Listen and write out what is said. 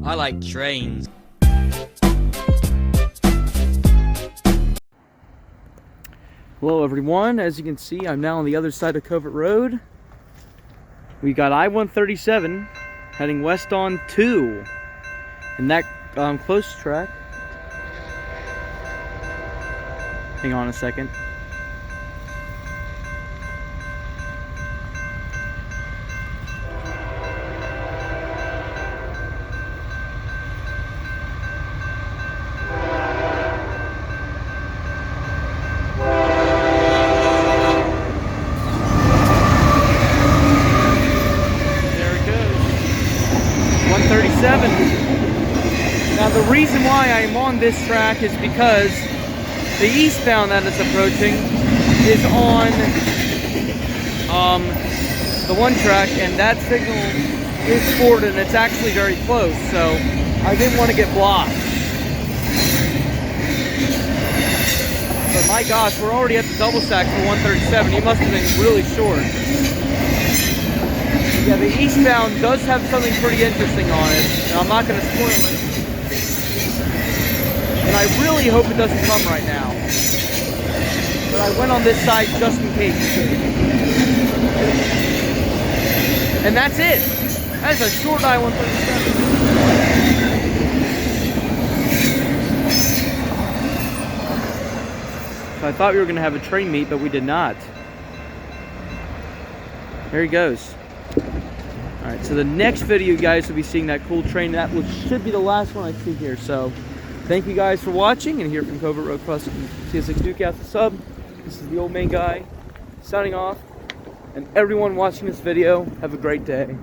I like trains. Hello everyone, as you can see I'm now on the other side of Covert Road. We got I-137 heading west on 2 and that close track. Hang on a second. Now the reason why I'm on this track is because the eastbound that is approaching is on the one track, and that signal is forward and it's actually very close, so I didn't want to get blocked. But my gosh, we're already at the double stack for 137. He must have been really short. Yeah, the eastbound does have something pretty interesting on it, and I'm not going to spoil it. And I really hope it doesn't come right now. But I went on this side just in case. And that's it. That's a short I-137. So I thought we were going to have a train meet, but we did not. There he goes. Alright, so the next video, you guys will be seeing that cool train. That should be the last one I see here. So, thank you guys for watching. And here from Covert Road Plus CSX Newcastle Sub, this is the old main guy signing off. And everyone watching this video, have a great day.